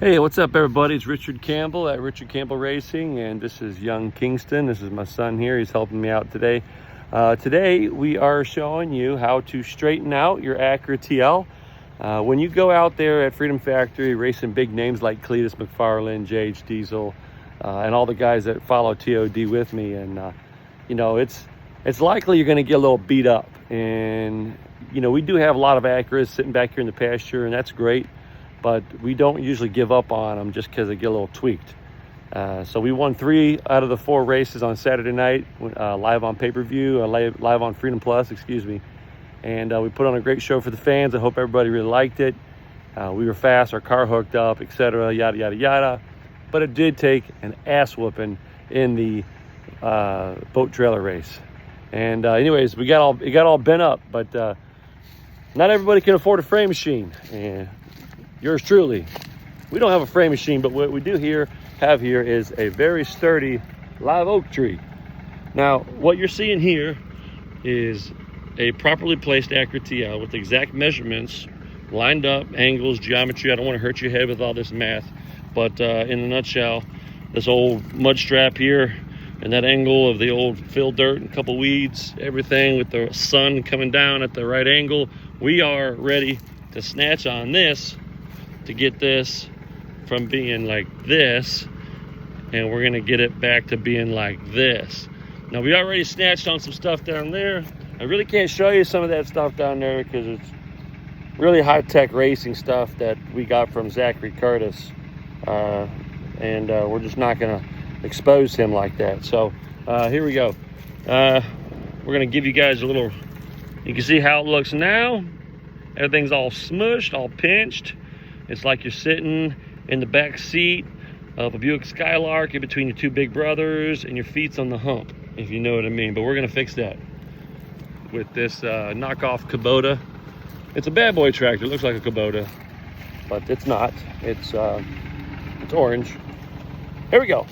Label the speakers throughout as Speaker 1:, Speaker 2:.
Speaker 1: Hey, what's up everybody? It's Richard Campbell at Richard Campbell Racing, and this is young Kingston. This is my son here. He's helping me out today. Today we are showing you how to straighten out your Acura TL. When you go out there at Freedom Factory racing big names like Cletus McFarland, JH Diesel, and all the guys that follow TOD with me, and you know, it's likely you're going to get a little beat up. And you know, we do have a lot of Acuras sitting back here in the pasture, and that's great. But we don't usually give up on them just because they get a little tweaked. So we won 3 out of the 4 races on Saturday night, live on pay-per-view, live on Freedom Plus, excuse me. And we put on a great show for the fans. I hope everybody really liked it. We were fast, our car hooked up, etc., yada, yada, yada. But it did take an ass whooping in the boat trailer race. And anyways, it got all bent up, but not everybody can afford a frame machine. And yours truly, we don't have a frame machine, but what we do have here is a very sturdy live oak tree. Now, what you're seeing here is a properly placed Acura TL with exact measurements, lined up, angles, geometry. I don't want to hurt your head with all this math, but in a nutshell, this old mud strap here and that angle of the old fill dirt and a couple weeds, everything with the sun coming down at the right angle, we are ready to snatch on this to get this from being like this, and we're gonna get it back to being like this. Now, we already snatched on some stuff down there. I really can't show you some of that stuff down there because it's really high-tech racing stuff that we got from Zachary Curtis, and we're just not gonna expose him like that. So here we go. We're gonna give you guys a little, you can see how it looks now. Everything's all smushed, all pinched. It's like you're sitting in the back seat of a Buick Skylark in between your 2 big brothers, and your feet's on the hump, if you know what I mean. But we're gonna fix that with this knockoff Kubota. It's a bad boy tractor. It looks like a Kubota, but it's not. It's orange. Here we go.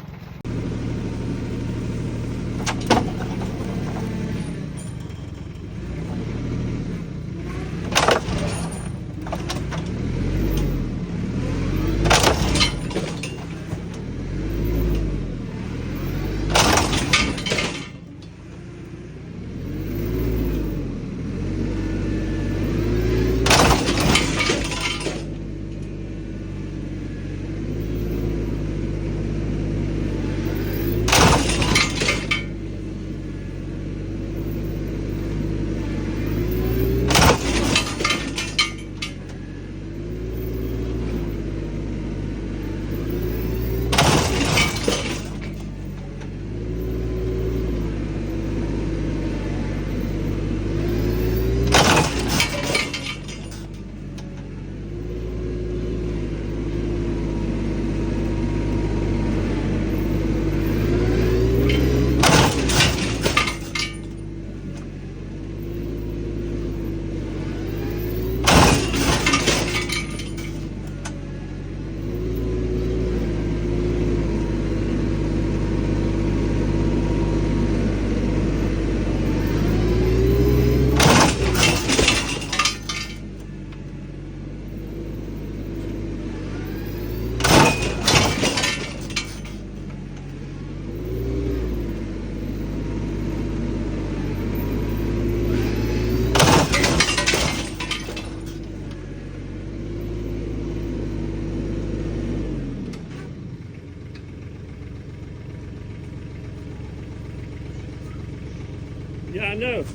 Speaker 1: Yeah, I know.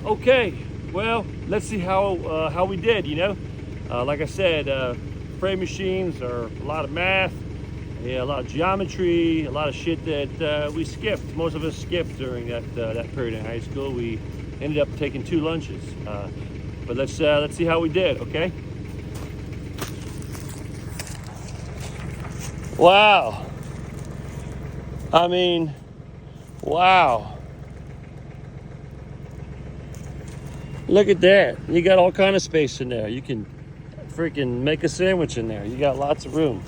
Speaker 1: Okay, well, let's see how we did. You know, like I said, frame machines are a lot of math, yeah, a lot of geometry, a lot of shit that we skipped. Most of us skipped during that period in high school. We ended up taking 2 lunches. But let's see how we did. Okay. Wow. I mean, wow. Look at that. You got all kind of space in there. You can freaking make a sandwich in there. You got lots of room.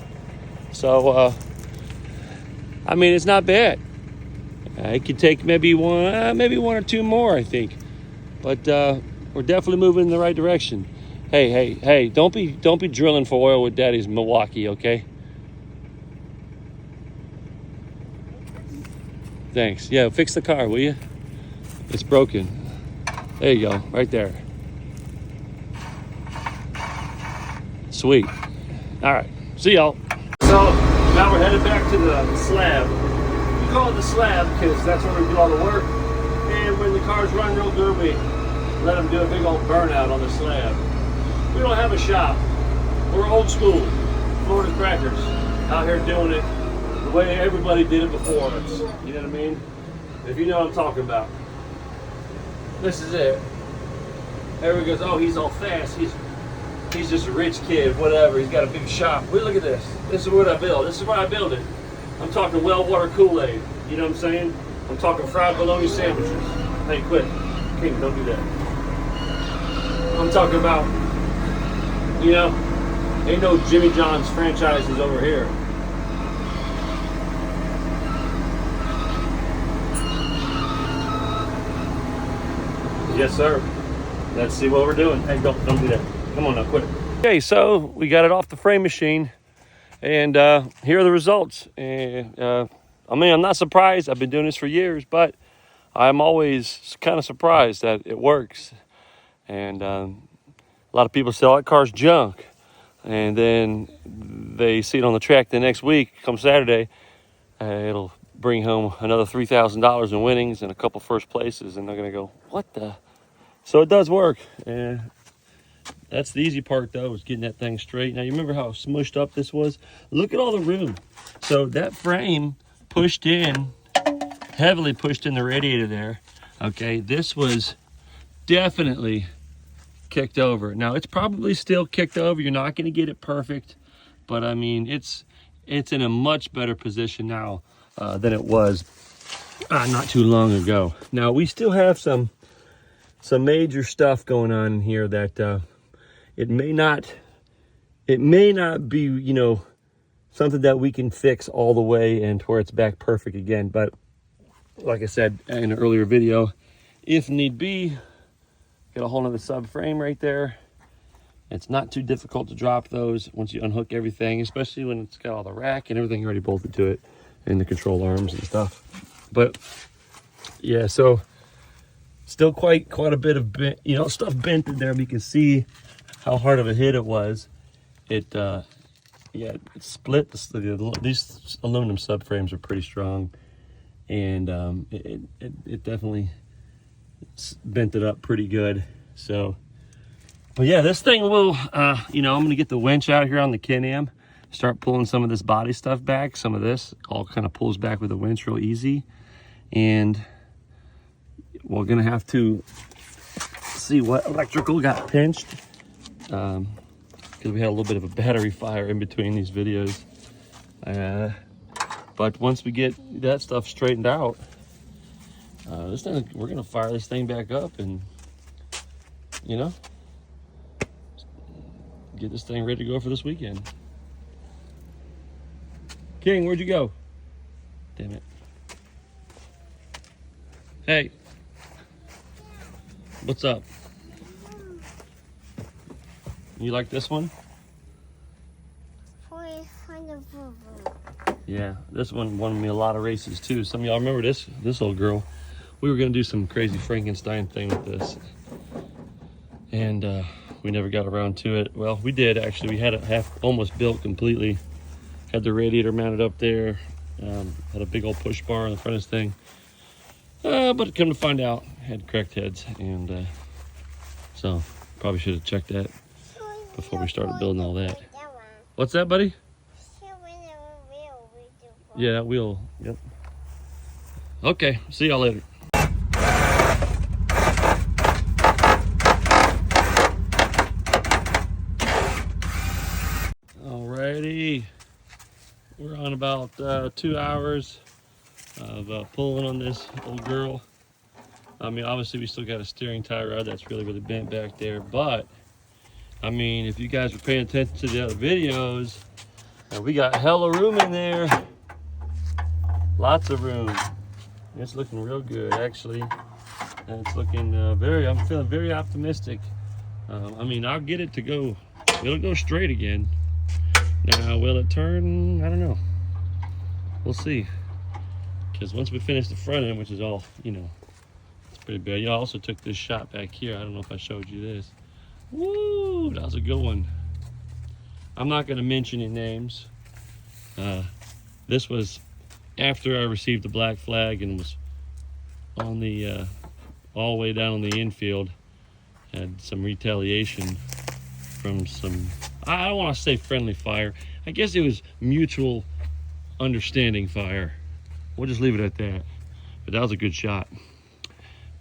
Speaker 1: So, I mean, it's not bad. It could take maybe one or two more, I think. But we're definitely moving in the right direction. Hey, don't be drilling for oil with Daddy's Milwaukee, okay? Thanks. Yeah, fix the car, will you? It's broken. There you go, right there. Sweet. All right, see y'all. So now we're headed back to the slab. We call it the slab because that's where we do all the work. And when the cars run real good, we let them do a big old burnout on the slab. We don't have a shop. We're old school, Florida crackers, out here doing it the way everybody did it before us. You know what I mean? If you know what I'm talking about. This is it. Everyone goes, oh, he's all fast. He's just a rich kid, whatever. He's got a big shop. Well, look at this. This is what I build. This is why I build it. I'm talking well water Kool-Aid. You know what I'm saying? I'm talking fried bologna sandwiches. Hey, quit. King, don't do that. I'm talking about, you know, ain't no Jimmy John's franchises over here. Yes, sir. Let's see what we're doing. Hey, don't do that. Come on now, quit. Okay, so we got it off the frame machine, and here are the results. And I mean, I'm not surprised. I've been doing this for years, but I'm always kind of surprised that it works. And a lot of people say, oh, that car's junk. And then they see it on the track the next week, come Saturday, it'll bring home another $3,000 in winnings and a couple first places. And they're going to go, what the? So it does work. And that's the easy part, though, is getting that thing straight. Now, you remember how smushed up this was? Look at all the room. So that frame pushed in, heavily pushed in the radiator there. Okay, this was definitely kicked over. Now, it's probably still kicked over. You're not going to get it perfect, but I mean, it's in a much better position now than it was not too long ago. Now, we still have some major stuff going on in here that it may not be, you know, something that we can fix all the way and to where it's back perfect again. But like I said in an earlier video, if need be, got a whole nother subframe right there. It's not too difficult to drop those once you unhook everything, especially when it's got all the rack and everything already bolted to it and the control arms and stuff. But yeah, so still quite a bit of bent, you know, stuff bent in there. But you can see how hard of a hit it was. It yeah, it split. These aluminum subframes are pretty strong, and it definitely bent it up pretty good. So, but yeah, this thing will, you know, I'm gonna get the winch out here on the Can-Am, start pulling some of this body stuff back. Some of this all kind of pulls back with the winch real easy, and we're gonna have to see what electrical got pinched, because we had a little bit of a battery fire in between these videos. But once we get that stuff straightened out, this thing, we're gonna fire this thing back up and, you know, get this thing ready to go for this weekend. King, where'd you go? Damn it. Hey. What's up? You like this one? Yeah, this one won me a lot of races too. Some of y'all remember this old girl. We were gonna do some crazy Frankenstein thing with this, and we never got around to it. Well, we did actually. We had it half almost built completely. Had the radiator mounted up there. Had a big old push bar on the front of this thing. But come to find out, had cracked heads, and so probably should have checked that before we started building all that. What's that, buddy? Yeah, that wheel. Yep. Okay, see y'all later. Alrighty, we're on about 2 hours of pulling on this old girl. I mean, obviously we still got a steering tie rod that's really bent back there, but I mean, if you guys were paying attention to the other videos, we got hella room in there. Lots of room. It's looking real good, actually. And it's looking I'm feeling very optimistic I mean, I'll get it to go, it'll go straight again. Now, will it turn? I don't know. We'll see. Because once we finish the front end, which is all, you know, it's pretty bad. You also took this shot back here. I don't know if I showed you this. Woo, that was a good one. I'm not going to mention any names. This was after I received the black flag and was on the, all the way down on the infield. Had some retaliation from some, I don't want to say friendly fire. I guess it was mutual understanding fire. We'll just leave it at that. But that was a good shot.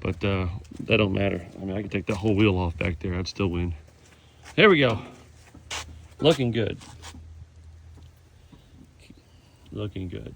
Speaker 1: But that don't matter. I mean, I could take that whole wheel off back there. I'd still win. There we go. Looking good. Looking good.